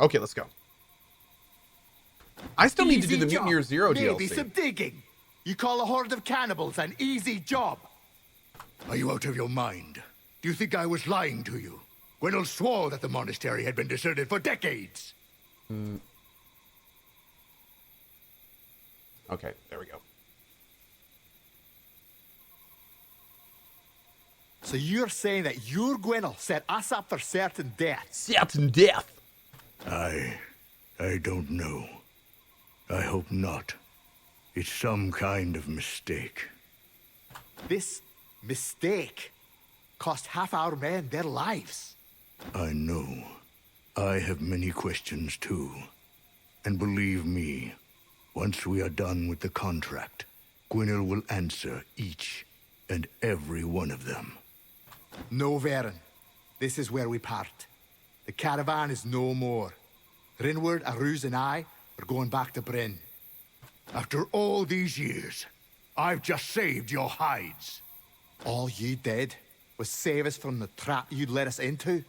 Okay, let's go. I still need to do the Easy Mutant Year job. Zero Maybe DLC. some digging. You call a horde of cannibals an easy job? Are you out of your mind? Do you think I was lying to you? Gwynnel swore that the monastery had been deserted for decades. Okay, there we go. So you're saying that your Gwynnel set us up for certain death? Certain death. I don't know. I hope not. It's some kind of mistake. This mistake cost half our men their lives. I know. I have many questions too. And believe me, once we are done with the contract, Gwynnel will answer each and every one of them. No, Varen. This is where we part. The caravan is no more. Rinward, Aruz, and I are going back to Bryn. After all these years, I've just saved your hides. All you did was save us from the trap you'd led us into.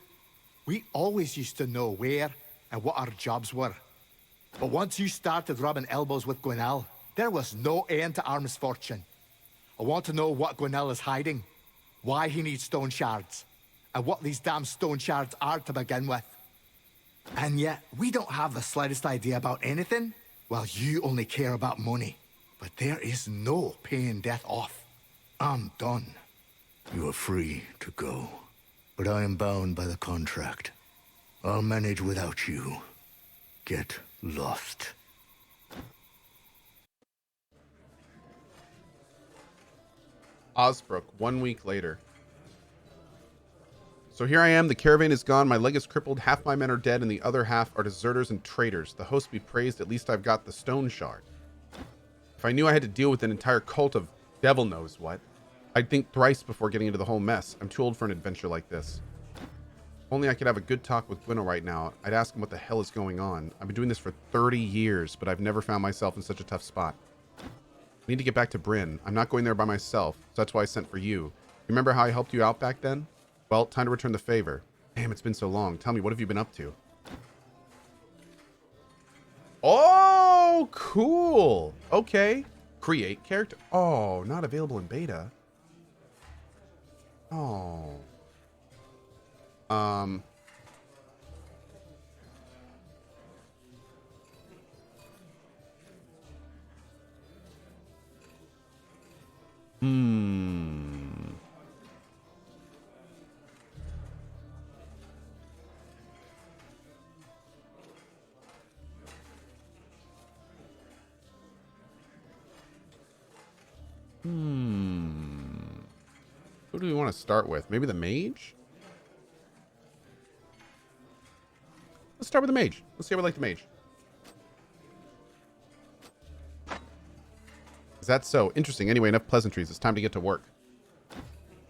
We always used to know where and what our jobs were. But once you started rubbing elbows with Gwynnel, there was no end to our misfortune. I want to know what Gwynnel is hiding, why he needs stone shards, and what these damn stone shards are to begin with. And yet, we don't have the slightest idea about anything. Well, you only care about money. But there is no paying death off. I'm done. You are free to go, but I am bound by the contract. I'll manage without you. Get lost. Osbrook, 1 week later. So here I am, the caravan is gone, my leg is crippled, half my men are dead, and the other half are deserters and traitors. The host be praised, at least I've got the Stoneshard. If I knew I had to deal with an entire cult of devil knows what, I'd think thrice before getting into the whole mess. I'm too old for an adventure like this. If only I could have a good talk with Gwynnel right now. I'd ask him what the hell is going on. I've been doing this for 30 years, but I've never found myself in such a tough spot. I need to get back to Bryn. I'm not going there by myself, so that's why I sent for you. Remember how I helped you out back then? Well, time to return the favor. Damn, it's been so long. Tell me, what have you been up to? Oh, cool. Okay. Create character. Oh, not available in beta. Oh. Who do we want to start with? Maybe the mage? Let's start with the mage. Let's see how we like the mage. Is that so? Interesting. Anyway, enough pleasantries. It's time to get to work.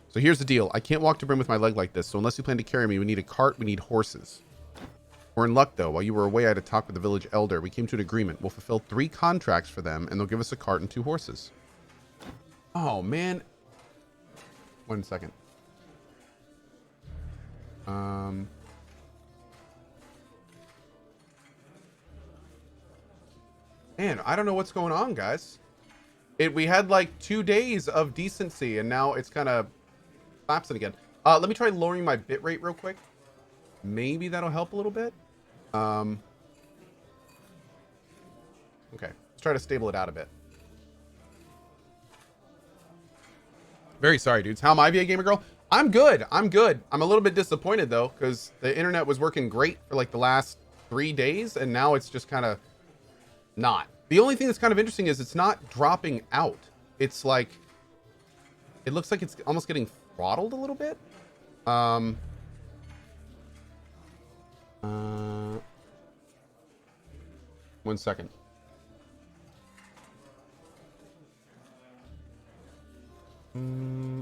So here's the deal. I can't walk to Bryn with my leg like this, so unless you plan to carry me, we need a cart, we need horses. We're in luck, though. While you were away, I had a talk with the village elder. We came to an agreement. We'll fulfill 3 contracts for them, and they'll give us a cart and 2 horses. Oh, man. 1 second. Man, I don't know what's going on, guys. We had like 2 days of decency, and now it's kind of collapsing again. Let me try lowering my bitrate real quick. Maybe that'll help a little bit. Okay, let's try to stable it out a bit. Very sorry, dudes. How am I, VA Gamer Girl? I'm good. I'm good. I'm a little bit disappointed, though, because the internet was working great for like the last 3 days, and now it's just kind of not. The only thing that's kind of interesting is it's not dropping out. It's like, it looks like it's almost getting throttled a little bit. 1 second.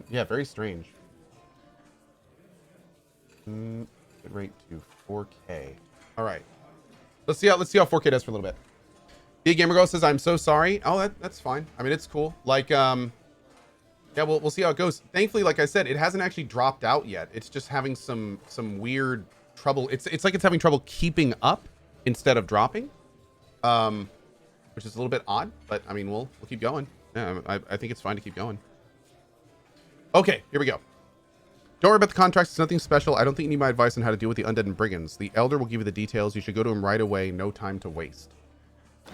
Yeah, very strange. Bit rate to 4K. All right. Let's see how 4K does for a little bit. The Gamer Girl says, "I'm so sorry." Oh, that's fine. I mean, it's cool. Like, yeah, we'll see how it goes. Thankfully, like I said, it hasn't actually dropped out yet. It's just having some weird trouble. It's like it's having trouble keeping up. instead of dropping, which is a little bit odd, but I mean, we'll keep going. Yeah, I think it's fine to keep going. Okay, here we go. Don't worry about the contracts. It's nothing special. I don't think you need my advice on how to deal with the undead and brigands. The elder will give you the details. You should go to him right away. No time to waste. I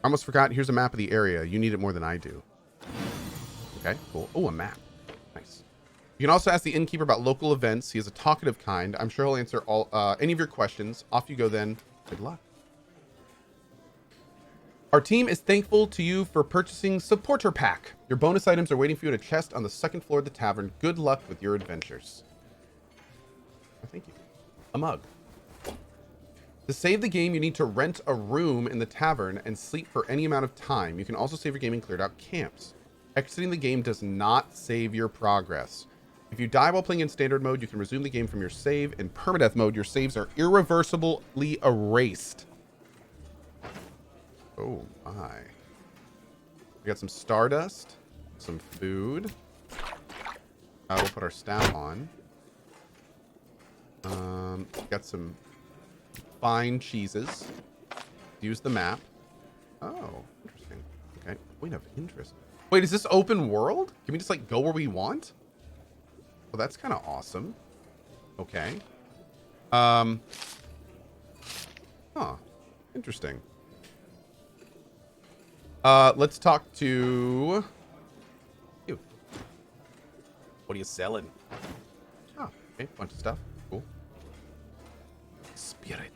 almost forgot. Here's a map of the area. You need it more than I do. Okay, cool. Oh, a map. Nice. You can also ask the innkeeper about local events. He is a talkative kind. I'm sure he'll answer all any of your questions. Off you go then. Good luck. Our team is thankful to you for purchasing Supporter Pack. Your bonus items are waiting for you in a chest on the second floor of the tavern. Good luck with your adventures. Oh, thank you. A mug. To save the game, you need to rent a room in the tavern and sleep for any amount of time. You can also save your game and cleared out camps. Exiting the game does not save your progress. If you die while playing in standard mode, you can resume the game from your save. In permadeath mode, your saves are irreversibly erased. Oh my. We got some stardust, some food. We'll put our staff on. Got some fine cheeses. Use the map. Oh, interesting. Okay. Point of interest. Wait, is this open world? Can we just like go where we want? Well, that's kind of awesome. Okay. Huh. Interesting. Let's talk to you. What are you selling? Oh, okay, bunch of stuff. Cool. Spirit.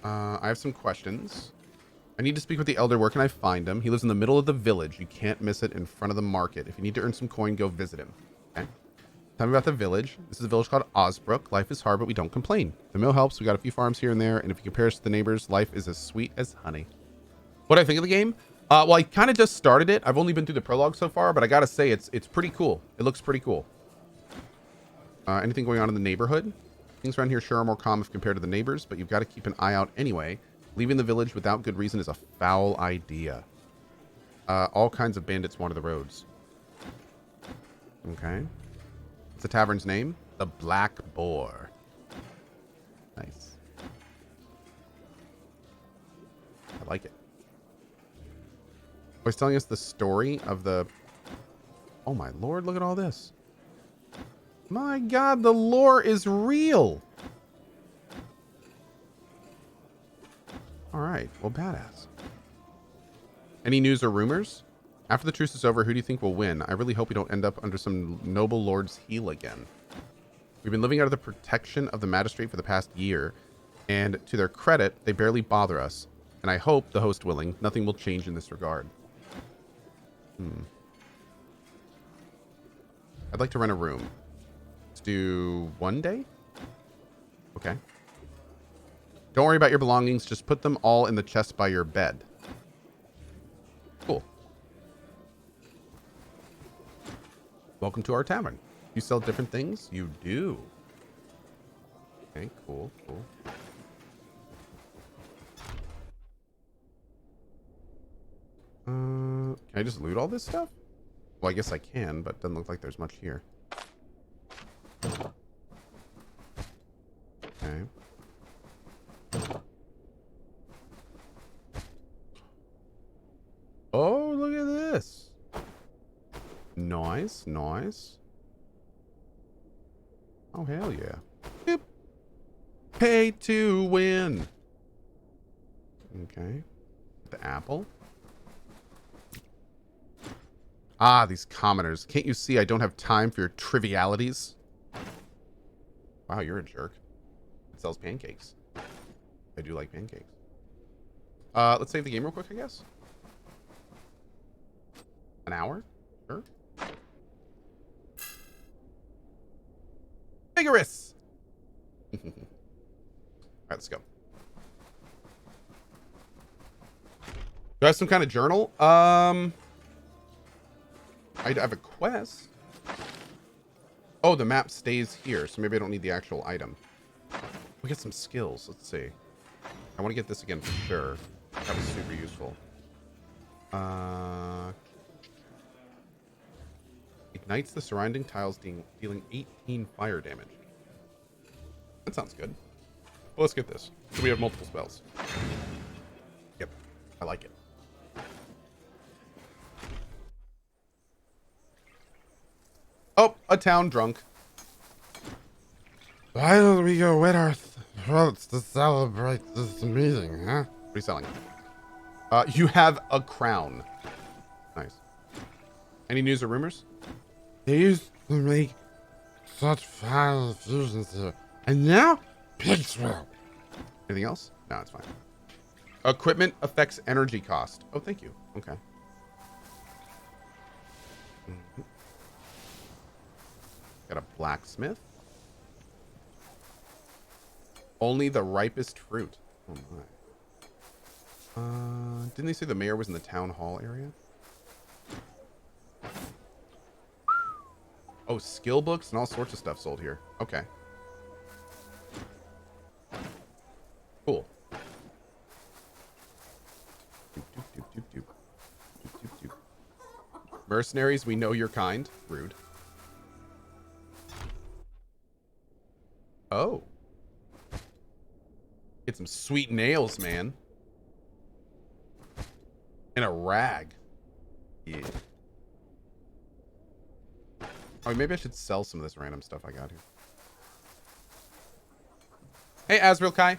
I have some questions. I need to speak with the elder. Where can I find him? He lives in the middle of the village. You can't miss it, in front of the market. If you need to earn some coin, go visit him. Okay. Tell me about the village. This is a village called Osbrook. Life is hard, but we don't complain. The mill helps. We got a few farms here and there, and if you compare us to the neighbors, life is as sweet as honey. What do I think of the game? Well, I kind of just started it. I've only been through the prologue so far, but I gotta say it's pretty cool. It looks pretty cool. Anything going on in the neighborhood? Things around here sure are more calm if compared to the neighbors, but you've got to keep an eye out anyway. Leaving the village without good reason is a foul idea. All kinds of bandits wander the roads. Okay. What's the tavern's name? The Black Boar. Nice. I like it. Oh, he's telling us the story of the... Oh my lord, look at all this. My god, the lore is real. Alright, well, badass. Any news or rumors? After the truce is over, who do you think will win? I really hope we don't end up under some noble lord's heel again. We've been living out of the protection of the magistrate for the past year, and to their credit, they barely bother us. And I hope, the host willing, nothing will change in this regard. I'd like to rent a room. Let's do 1 day? Okay. Don't worry about your belongings. Just put them all in the chest by your bed. Cool. Welcome to our tavern. You sell different things? You do. Okay, cool, cool. Can I just loot all this stuff? Well, I guess I can, but doesn't look like there's much here. Okay. Oh, look at this. Nice, nice. Oh, hell yeah. Boop. Pay to win. Okay. The apple. Ah, these commoners. Can't you see I don't have time for your trivialities? Wow, you're a jerk. It sells pancakes. I do like pancakes. Let's save the game real quick, I guess. An hour? Sure. Vigorous! Alright, let's go. Do I have some kind of journal? I have a quest. Oh, the map stays here, so maybe I don't need the actual item. We get some skills. Let's see. I want to get this again for sure. That was super useful. Ignites the surrounding tiles, dealing 18 fire damage. That sounds good. Well, let's get this. So we have multiple spells. Yep. I like it. Oh, a town drunk. Why don't we go wet our throats to celebrate this meeting, huh? What are you selling? You have a crown. Nice. Any news or rumors? They used to make such fine infusions here, and now pigs will. Anything else? No, it's fine. Equipment affects energy cost. Oh, thank you. Okay. Mm-hmm. Got a blacksmith. Only the ripest fruit. Oh my. Didn't they say the mayor was in the town hall area? Oh, skill books and all sorts of stuff sold here. Okay. Cool. Mercenaries, we know you're kind. Rude. Oh. Get some sweet nails, man. And a rag. Yeah. Oh, maybe I should sell some of this random stuff I got here. Hey, Azrael Kai.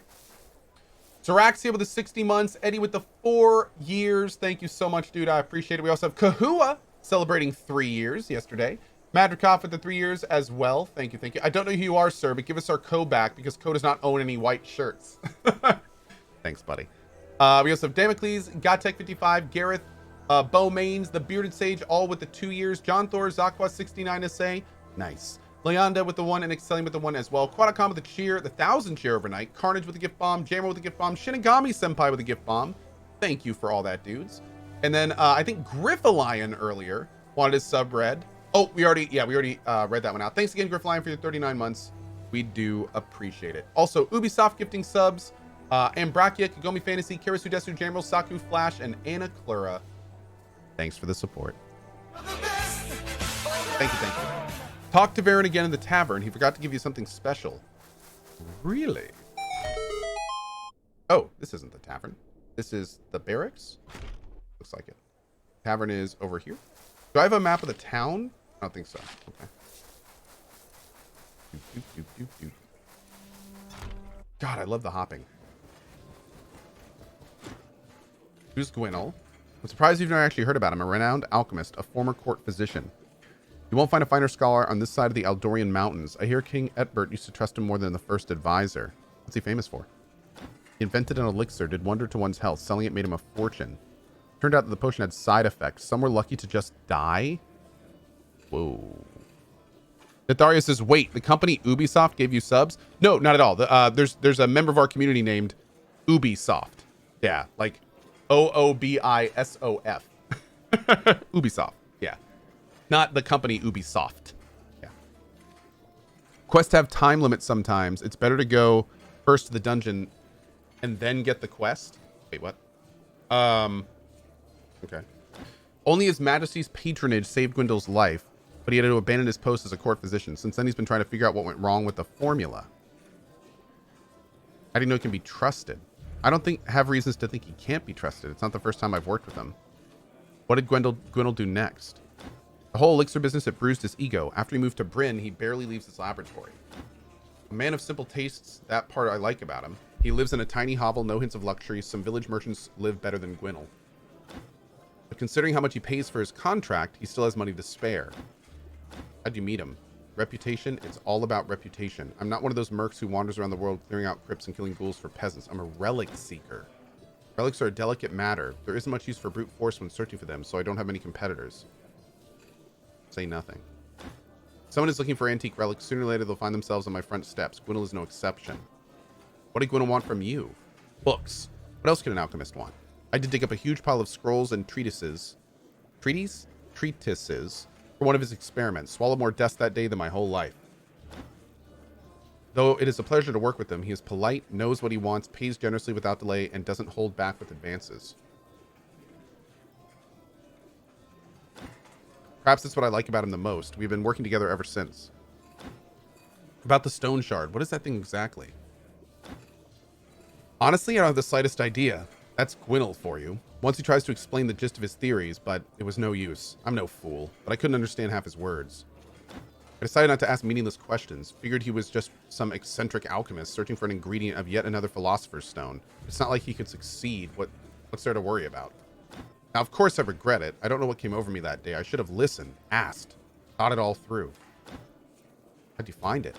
Zaraxia with the 60 months. Eddie with the 4 years. Thank you so much, dude. I appreciate it. We also have Cohh celebrating 3 years yesterday. Madrikoff with the 3 years as well. Thank you, thank you. I don't know who you are, sir, but give us our Cohh back because Cohh does not own any white shirts. Thanks, buddy. We also have Damocles, Gotek55, Gareth, Bowmains, the Bearded Sage, all with the 2 years. John Thor, Zakwa69 SA. Nice. Leonda with the 1 and Excelling with the 1 as well. Quadacom with the cheer, the 1,000 cheer overnight. Carnage with the gift bomb. Jammer with the gift bomb. Shinigami Senpai with the gift bomb. Thank you for all that, dudes. And then I think Griffalion earlier wanted his sub read. Oh, we already read that one out. Thanks again, Griffalion, for your 39 months. We do appreciate it. Also, Ubisoft gifting subs. Ambrakia, Kagome Fantasy, Kirisu Desu, Jammerl, Saku, Flash, and Anna Clara. Thanks for the support. Thank you, thank you. Talk to Varen again in the tavern. He forgot to give you something special. Really? Oh, this isn't the tavern. This is the barracks? Looks like it. Tavern is over here. Do I have a map of the town? I don't think so. Okay. God, I love the hopping. Who's Gwynel? I'm surprised you've never actually heard about him. A renowned alchemist, a former court physician. You won't find a finer scholar on this side of the Aldorian Mountains. I hear King Etbert used to trust him more than the first advisor. What's he famous for? He invented an elixir, did wonder to one's health. Selling it made him a fortune. Turned out that the potion had side effects. Some were lucky to just die. Whoa. Natharia says, wait, the company Ubisoft gave you subs? No, not at all. There's a member of our community named Ubisoft. Yeah, like Oobisof. Ubisoft. Yeah. Not the company Ubisoft. Yeah. Quests have time limits sometimes. It's better to go first to the dungeon and then get the quest. Wait, what? Okay. Only His Majesty's patronage saved Gwendol's life, but he had to abandon his post as a court physician. Since then, he's been trying to figure out what went wrong with the formula. How do you know it can be trusted? I don't have reasons to think he can't be trusted. It's not the first time I've worked with him. What did Gwendol do next? The whole elixir business had bruised his ego. After he moved to Bryn, he barely leaves his laboratory. A man of simple tastes, that part I like about him. He lives in a tiny hovel, no hints of luxury. Some village merchants live better than Gwynel. But considering how much he pays for his contract, he still has money to spare. How'd you meet him? Reputation? It's all about reputation. I'm not one of those mercs who wanders around the world clearing out crypts and killing ghouls for peasants. I'm a relic seeker. Relics are a delicate matter. There isn't much use for brute force when searching for them, so I don't have many competitors. Say nothing. If someone is looking for antique relics, sooner or later they'll find themselves on my front steps. Gwynel is no exception. What did Gwynel want from you? Books. What else could an alchemist want? I did dig up a huge pile of scrolls and treatises. Treatises for one of his experiments. Swallowed more dust that day than my whole life. Though it is a pleasure to work with him, he is polite, knows what he wants, pays generously without delay, and doesn't hold back with advances. Perhaps that's what I like about him the most. We've been working together ever since. About the Stoneshard. What is that thing exactly? Honestly, I don't have the slightest idea. That's Gwynnel for you. Once he tries to explain the gist of his theories, but it was no use. I'm no fool, but I couldn't understand half his words. I decided not to ask meaningless questions. Figured he was just some eccentric alchemist searching for an ingredient of yet another philosopher's stone. It's not like he could succeed. What's there to worry about? Now, of course I regret it. I don't know what came over me that day. I should have listened, asked, thought it all through. How'd you find it?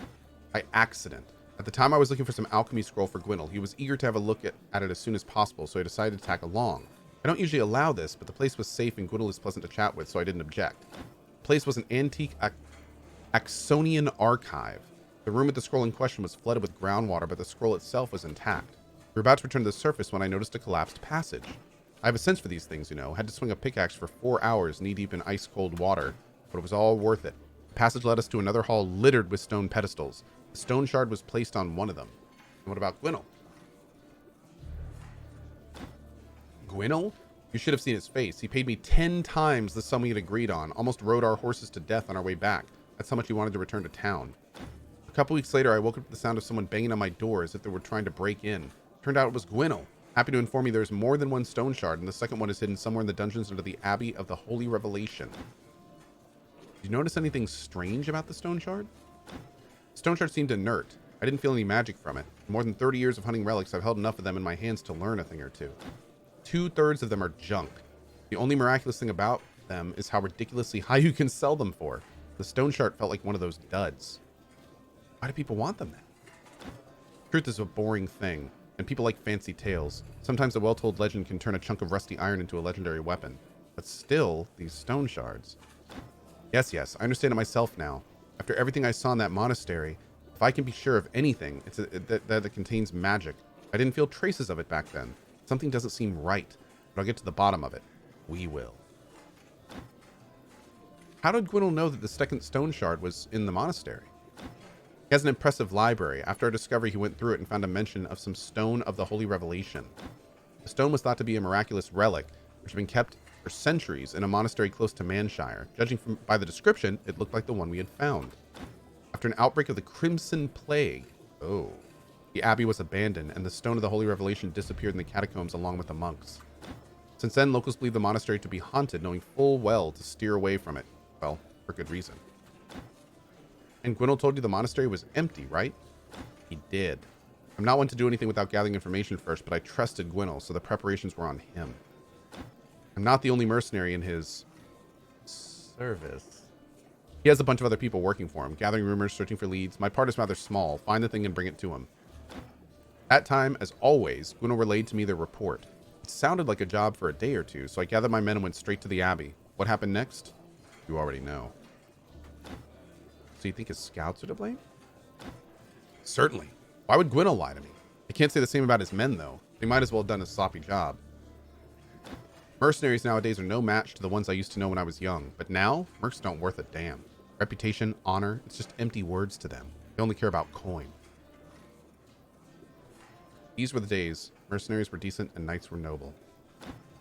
By accident. At the time I was looking for some alchemy scroll for Gwynnel. He was eager to have a look at it as soon as possible, so I decided to tag along. I don't usually allow this, but the place was safe and Gwynnel is pleasant to chat with, so I didn't object. The place was an antique Axonian archive. The room with the scroll in question was flooded with groundwater, but the scroll itself was intact. We were about to return to the surface when I noticed a collapsed passage. I have a sense for these things, you know. Had to swing a pickaxe for 4 hours knee-deep in ice-cold water, but it was all worth it. The passage led us to another hall littered with stone pedestals. The stone shard was placed on one of them. And what about Gwynnel? Gwynnel? You should have seen his face. He paid me 10 times the sum we had agreed on, almost rode our horses to death on our way back. That's how much he wanted to return to town. A couple weeks later, I woke up to the sound of someone banging on my door as if they were trying to break in. Turned out it was Gwynnel. Happy to inform you there's more than one stone shard, and the second one is hidden somewhere in the dungeons under the Abbey of the Holy Revelation. Did you notice anything strange about the stone shard? The stone shard seemed inert. I didn't feel any magic from it. In more than 30 years of hunting relics, I've held enough of them in my hands to learn a thing or two. 2/3 of them are junk. The only miraculous thing about them is how ridiculously high you can sell them for. The stone shard felt like one of those duds. Why do people want them then? Truth is a boring thing, and people like fancy tales. Sometimes a well-told legend can turn a chunk of rusty iron into a legendary weapon. But still, these stone shards. Yes, I understand it myself now. After everything I saw in that monastery, if I can be sure of anything, it's that it contains magic. I didn't feel traces of it back then. Something doesn't seem right, but I'll get to the bottom of it. We will. How did Gwynnel know that the second stone shard was in the monastery? He has an impressive library. After our discovery, he went through it and found a mention of some stone of the Holy Revelation. The stone was thought to be a miraculous relic, which had been kept for centuries in a monastery close to Manshire. Judging by the description, it looked like the one we had found. After an outbreak of the Crimson Plague, the abbey was abandoned, and the stone of the Holy Revelation disappeared in the catacombs along with the monks. Since then, locals believe the monastery to be haunted, knowing full well to steer away from it. Well, for good reason. And Gwynnel told you the monastery was empty, right? He did. I'm not one to do anything without gathering information first, but I trusted Gwynnel, so the preparations were on him. I'm not the only mercenary in his service. He has a bunch of other people working for him, gathering rumors, searching for leads. My part is rather small. Find the thing and bring it to him. That time, as always, Gwynnel relayed to me their report. It sounded like a job for a day or two, so I gathered my men and went straight to the abbey. What happened next? You already know. So you think his scouts are to blame? Certainly. Why would Gwynnel lie to me? I can't say the same about his men, though. They might as well have done a sloppy job. Mercenaries nowadays are no match to the ones I used to know when I was young. But now, mercs don't worth a damn. Reputation, honor, it's just empty words to them. They only care about coin. These were the days. Mercenaries were decent and knights were noble.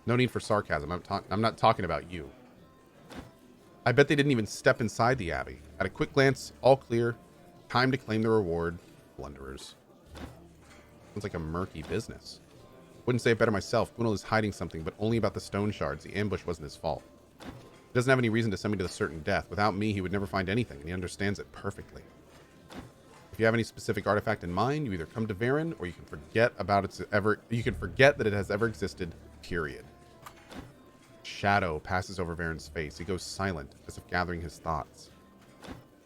No need for sarcasm. I'm not talking about you. I bet they didn't even step inside the abbey. At a quick glance, all clear. Time to claim the reward. Blunderers. Sounds like a murky business. Wouldn't say it better myself. Gwynnel is hiding something, but only about the stone shards. The ambush wasn't his fault. He doesn't have any reason to send me to the certain death. Without me, he would never find anything, and he understands it perfectly. If you have any specific artifact in mind, you either come to Varen, or you can forget that it has ever existed, period. Shadow passes over Varen's face. He goes silent, as if gathering his thoughts.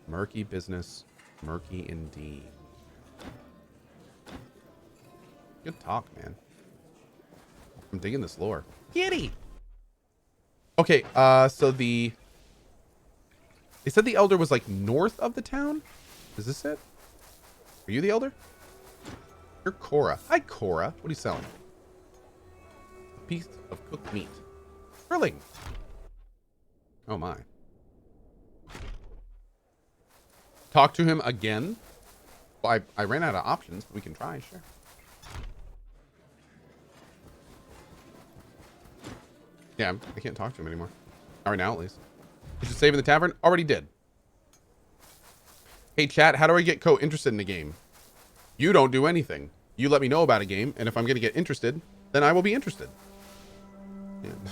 Murky business, murky indeed. Good talk, man. I'm digging this lore. Kitty! Okay, so they said the elder was like north of the town? Is this it? Are you the elder? You're Cora. Hi, Cora. What are you selling? A piece of cooked meat. Grilling. Oh my. Talk to him again? Well, I ran out of options, but we can try, sure. Yeah, I can't talk to him anymore. Not right now, at least. You should save in the tavern. Already did. Hey, chat, how do I get Cohh interested in the game? You don't do anything. You let me know about a game, and if I'm going to get interested, then I will be interested.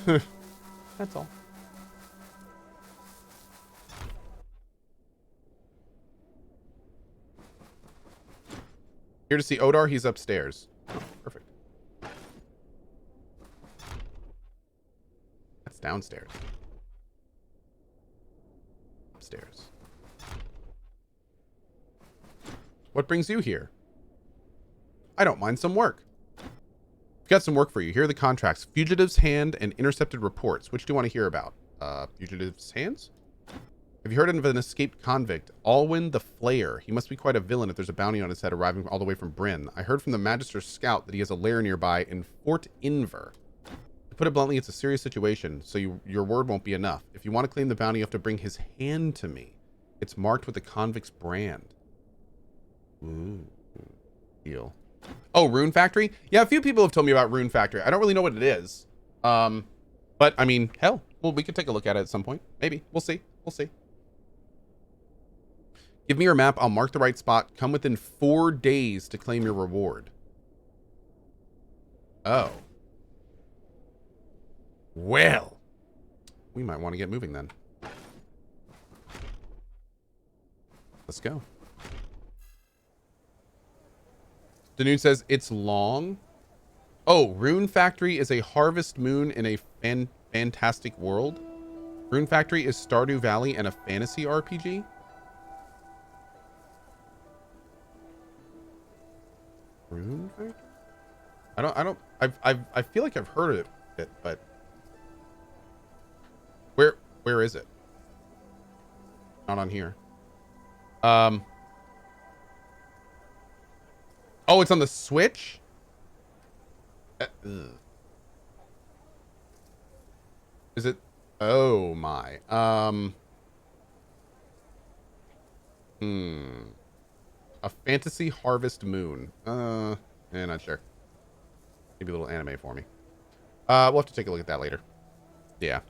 Yeah. That's all. Here to see Odar. He's upstairs. Oh, perfect. That's downstairs. Upstairs. What brings you here? I don't mind some work. I've got some work for you. Here are the contracts. Fugitive's Hand and Intercepted Reports. Which do you want to hear about? Fugitive's Hands? Have you heard of an escaped convict? Alwyn the Flayer. He must be quite a villain if there's a bounty on his head arriving all the way from Bryn. I heard from the Magister's scout that he has a lair nearby in Fort Inver. To put it bluntly, it's a serious situation, so your word won't be enough. If you want to claim the bounty, you have to bring his hand to me. It's marked with the convict's brand. Ooh. Deal. Oh, Rune Factory? Yeah, a few people have told me about Rune Factory. I don't really know what it is. But, I mean, hell. Well, we could take a look at it at some point. Maybe. We'll see. We'll see. Give me your map. I'll mark the right spot. Come within 4 days to claim your reward. Oh. Well. We might want to get moving then. Let's go. Danoon says it's long. Oh, Rune Factory is a harvest moon in a fantastic world. Rune Factory is Stardew Valley and a fantasy RPG. Rune Factory? I feel like I've heard of it, but where is it? Not on here. Oh, it's on the Switch? Is it? Oh my. A fantasy harvest moon. Not sure. Maybe a little anime for me. We'll have to take a look at that later. Yeah.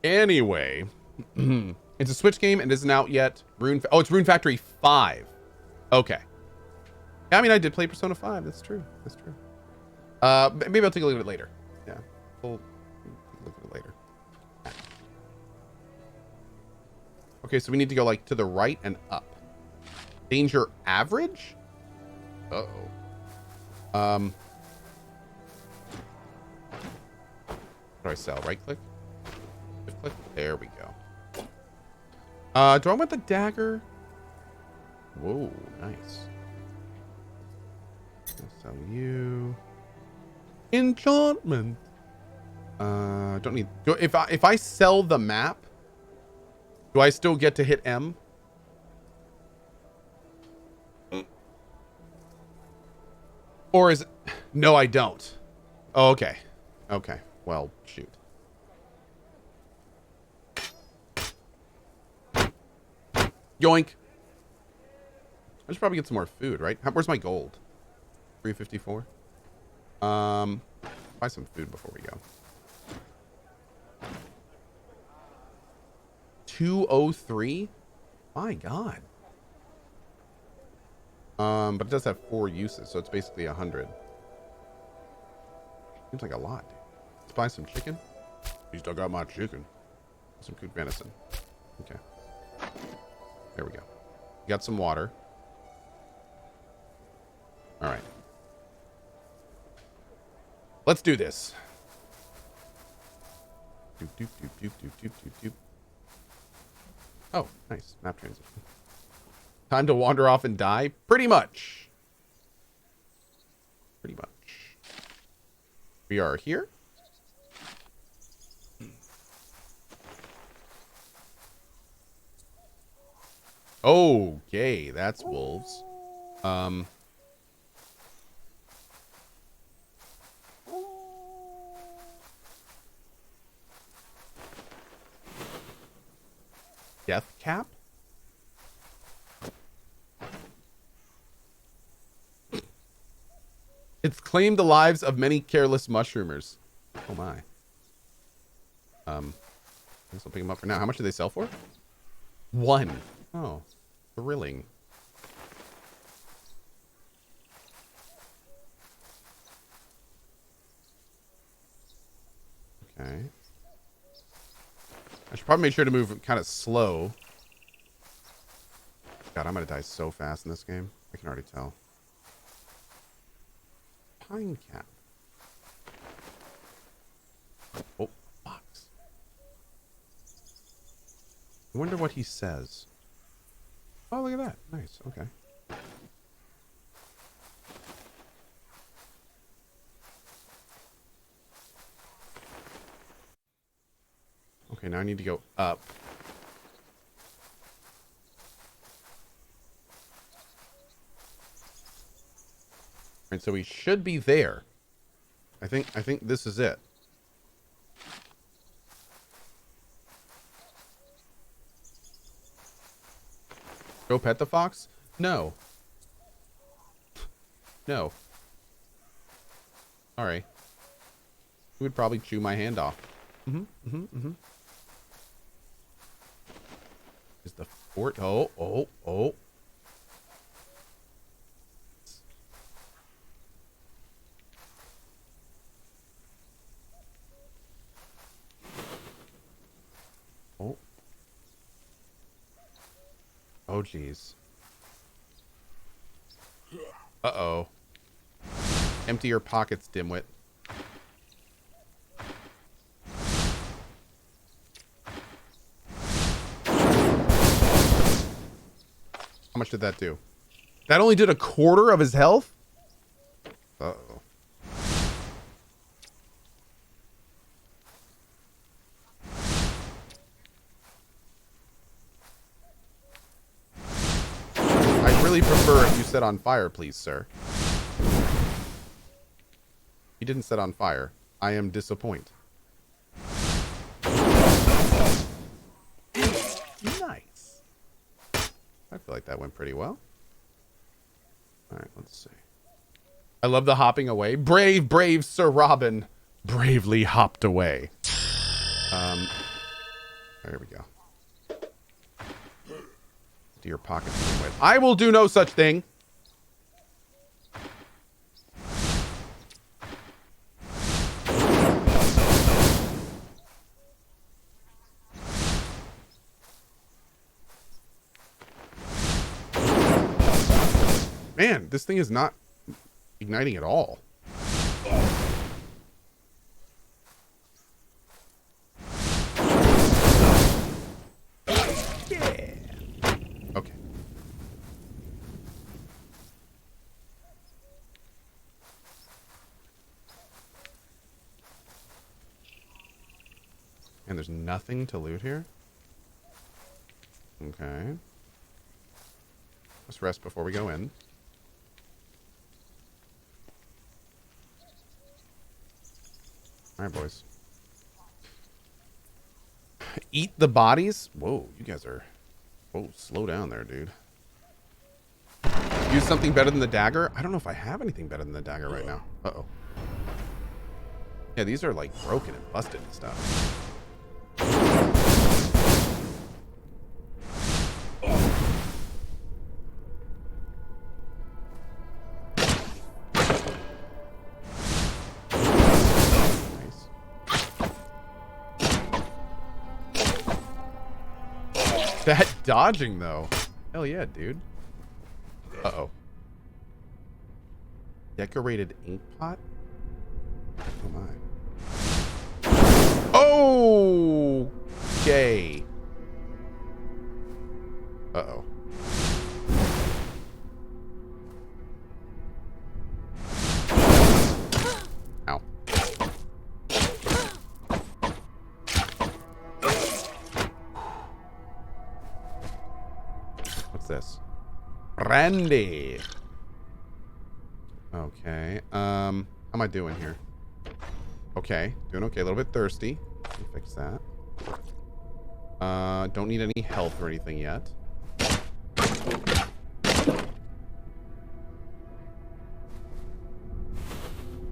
Anyway, it's a Switch game and isn't out yet. Oh, it's Rune Factory 5. Okay. I mean, I did play Persona 5. That's true. That's true. Maybe I'll take a look at it later. Yeah. We'll take a look at it later. Okay, so we need to go like to the right and up. Danger average? Uh-oh. What do I sell? Right click? Left click? There we go. Do I want the dagger? Whoa, nice. I'll sell you. Enchantment. Don't need. If I sell the map, do I still get to hit M? Or is it? No, I don't. Oh, okay. Okay. Well, shoot. Yoink. I should probably get some more food, right? Where's my gold? 354. Buy some food before we go. 203? My God. But it does have 4 uses, so it's basically 100. Seems like a lot, dude. Let's buy some chicken. You still got my chicken. Some cooked venison. Okay. There we go. Got some water. All right. Let's do this. Doop, doop, doop, doop, doop, doop, doop, doop. Oh, nice. Map transition. Time to wander off and die? Pretty much. Pretty much. We are here. Okay, that's wolves. Death cap? It's claimed the lives of many careless mushroomers. Oh my. I guess I'll pick them up for now. How much do they sell for? 1. Oh. Thrilling. Okay. I should probably make sure to move kind of slow. God, I'm gonna die so fast in this game. I can already tell. Pine cap. Oh, box. I wonder what he says. Oh, look at that. Nice. Okay. Okay, now I need to go up. Right, so we should be there. I think this is it. Go pet the fox? No. No. Sorry. He would probably chew my hand off. Is the fort? Oh. Oh. Oh, geez. Uh-oh. Empty your pockets, dimwit. How much did that do? That only did a quarter of his health? Uh-oh. I'd really prefer if you set on fire, please, sir. He didn't set on fire. I am disappointed. Nice. I feel like that went pretty well. All right, let's see. I love the hopping away. Brave, brave Sir Robin bravely hopped away. There we go. To your pocket. I will do no such thing. Man, this thing is not igniting at all. Yeah. Okay. And there's nothing to loot here? Okay. Let's rest before we go in. All right, boys. Eat the bodies? Whoa, you guys are... Whoa, slow down there, dude. Use something better than the dagger? I don't know if I have anything better than the dagger right now. Uh-oh. Yeah, these are, like, broken and busted and stuff. That dodging, though. Hell yeah, dude. Uh-oh. Decorated ink pot? Oh, my. Oh! Okay. Uh-oh. Ow. What's this? Brandy. Okay. How am I doing here? Okay. Doing okay. A little bit thirsty. Let me fix that. Don't need any health or anything yet.